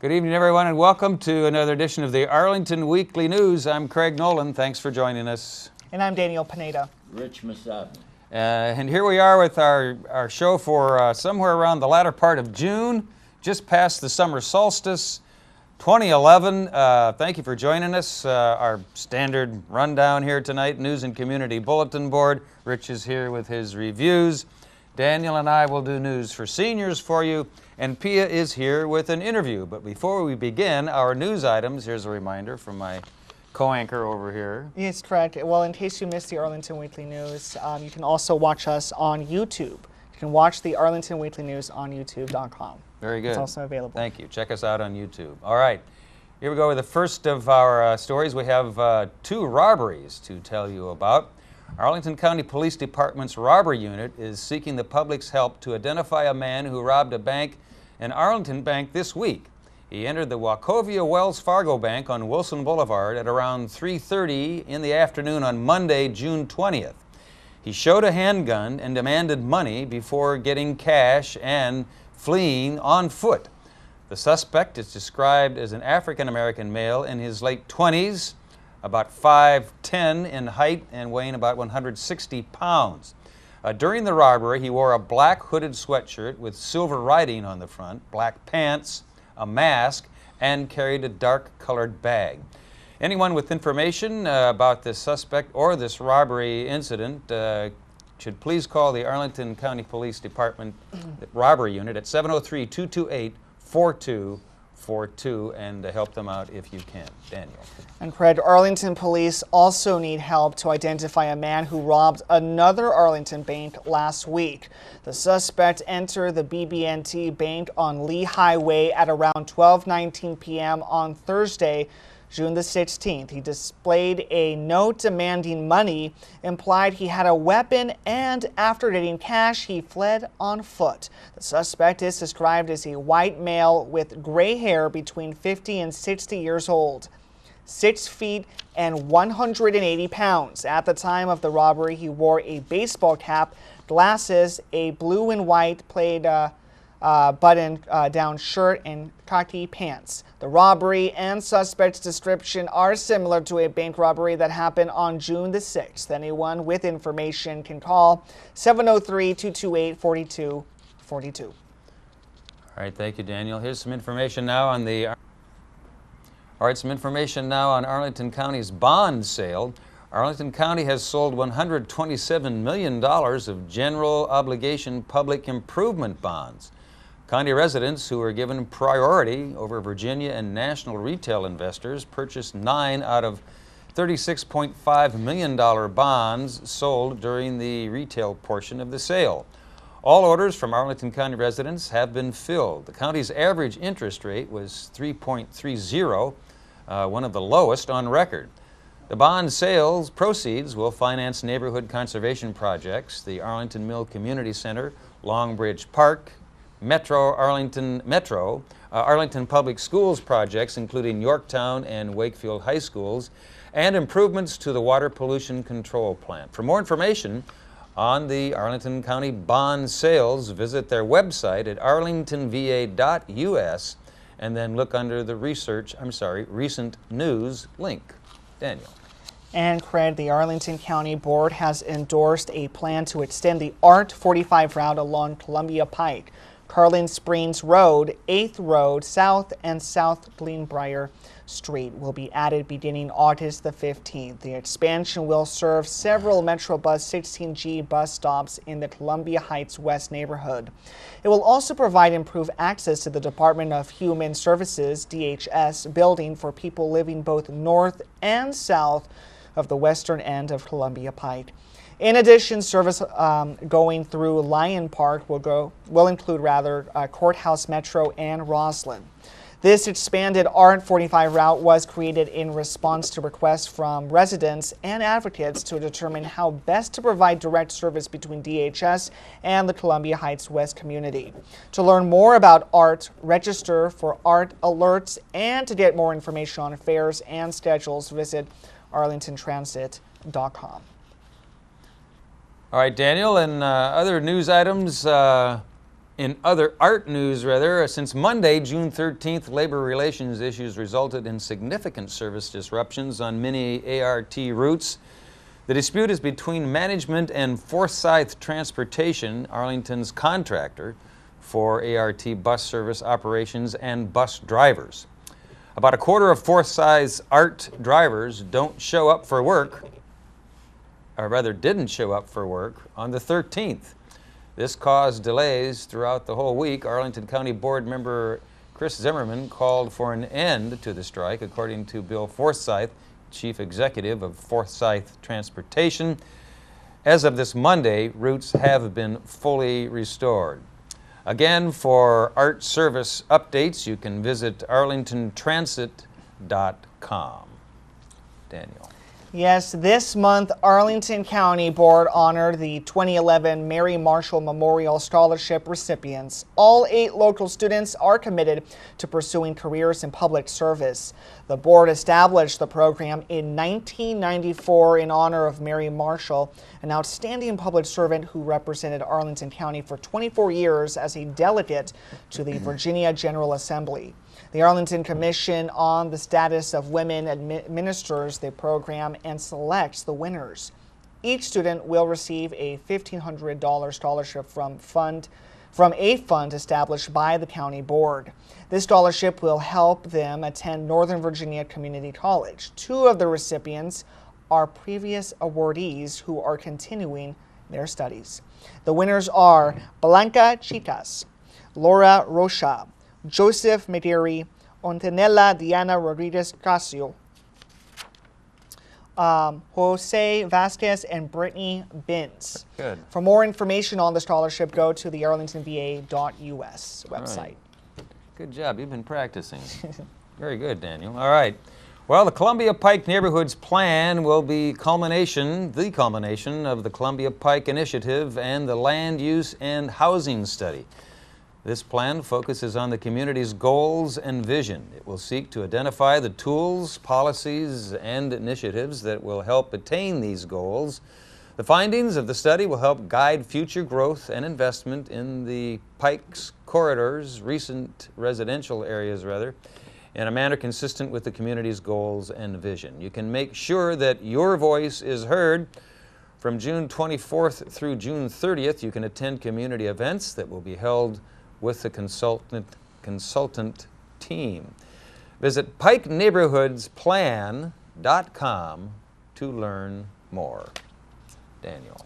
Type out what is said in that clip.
Good evening, everyone, and welcome to another edition of the Arlington Weekly News. I'm Craig Nolan. Thanks for joining us. And I'm Daniel Pineda. Rich Masad. And here we are with our show for somewhere around the latter part of June, just past the summer solstice, 2011. Thank you for joining us. Our standard rundown here tonight, News and Community Bulletin Board. Rich is here with his reviews. Daniel and I will do news for seniors for you, and Pia is here with an interview. But before we begin our news items, here's a reminder from my co-anchor over here. Yes, correct. Well, in case you missed the Arlington Weekly News, you can also watch us on YouTube. You can watch the Arlington Weekly News on youtube.com. Very good. It's also available. Thank you. Check us out on YouTube. All right. Here we go with the first of our stories. We have two robberies to tell you about. Arlington County Police Department's robbery unit is seeking the public's help to identify a man who robbed a bank, an Arlington bank, this week. He entered the Wachovia Wells Fargo Bank on Wilson Boulevard at around 3:30 in the afternoon on Monday, June 20th. He showed a handgun and demanded money before getting cash and fleeing on foot. The suspect is described as an African-American male in his late 20s, about 5'10" in height and weighing about 160 pounds. During the robbery, he wore a black hooded sweatshirt with silver writing on the front, black pants, a mask, and carried a dark-colored bag. Anyone with information about this suspect or this robbery incident should please call the Arlington County Police Department robbery unit at 703-228-4242 and help them out if you can. Daniel. And Fred, Arlington police also need help to identify a man who robbed another Arlington bank last week. The suspect entered the BB&T Bank on Lee Highway at around 12:19 p.m. on Thursday, June the 16th. He displayed a note demanding money, implied he had a weapon, and after getting cash, he fled on foot. The suspect is described as a white male with gray hair between 50 and 60 years old, 6 feet and 180 pounds. At the time of the robbery, he wore a baseball cap, glasses, a blue and white plaid button-down shirt, and khaki pants. The robbery and suspect's description are similar to a bank robbery that happened on June the 6th. Anyone with information can call 703-228-4242. All right, thank you, Daniel. Here's some information now on Arlington County's bond sale. Arlington County has sold $127 million of general obligation public improvement bonds. County residents who were given priority over Virginia and national retail investors purchased 9 out of $36.5 million bonds sold during the retail portion of the sale. All orders from Arlington County residents have been filled. The county's average interest rate was 3.30, one of the lowest on record. The bond sales proceeds will finance neighborhood conservation projects, the Arlington Mill Community Center, Long Bridge Park, Arlington Public Schools projects, including Yorktown and Wakefield High Schools, and improvements to the water pollution control plant. For more information on the Arlington County bond sales, visit their website at arlingtonva.us and then look under the recent news link. Daniel. And Craig, the Arlington County Board has endorsed a plan to extend the ART 45 route along Columbia Pike, Carlin Springs Road, 8th Road South, and South Greenbrier Street will be added beginning August the 15th. The expansion will serve several Metrobus 16G bus stops in the Columbia Heights West neighborhood. It will also provide improved access to the Department of Human Services, DHS, building for people living both north and south of the western end of Columbia Pike. In addition, service going through Lyon Park will include Courthouse Metro and Roslyn. This expanded ART 45 route was created in response to requests from residents and advocates to determine how best to provide direct service between DHS and the Columbia Heights West community. To learn more about ART, register for ART alerts, and to get more information on fares and schedules, visit In other art news, since Monday, June 13th, labor relations issues resulted in significant service disruptions on many ART routes. The dispute is between management and Forsythe Transportation, Arlington's contractor for ART bus service operations and bus drivers. About a quarter of Forsythe's ART drivers don't show up for work, or rather didn't show up for work on the 13th. This caused delays throughout the whole week. Arlington County Board member Chris Zimmerman called for an end to the strike, according to Bill Forsythe, Chief Executive of Forsythe Transportation. As of this Monday, routes have been fully restored. Again, for ART service updates, you can visit arlingtontransit.com. Daniel. Yes, this month, Arlington County Board honored the 2011 Mary Marshall Memorial Scholarship recipients. All 8 local students are committed to pursuing careers in public service. The board established the program in 1994 in honor of Mary Marshall, an outstanding public servant who represented Arlington County for 24 years as a delegate to the Virginia General Assembly. The Arlington Commission on the Status of Women administers the program and selects the winners. Each student will receive a $1,500 scholarship from a fund established by the county board. This scholarship will help them attend Northern Virginia Community College. 2 of the recipients are previous awardees who are continuing their studies. The winners are Blanca Chicas, Laura Rocha, Joseph Mederi, Ontenella Diana Rodriguez Casio, Jose Vasquez, and Brittany Binz. Good. For more information on the scholarship, go to the arlingtonva.us website. Right. Good job. You've been practicing. Very good, Daniel. All right. Well, the Columbia Pike Neighborhoods Plan will be the culmination of the Columbia Pike Initiative and the Land Use and Housing Study. This plan focuses on the community's goals and vision. It will seek to identify the tools, policies, and initiatives that will help attain these goals. The findings of the study will help guide future growth and investment in the Pike's corridors, recent residential areas in a manner consistent with the community's goals and vision. You can make sure that your voice is heard. From June 24th through June 30th, you can attend community events that will be held with the consultant team. Visit PikeNeighborhoodsPlan.com to learn more. Daniel.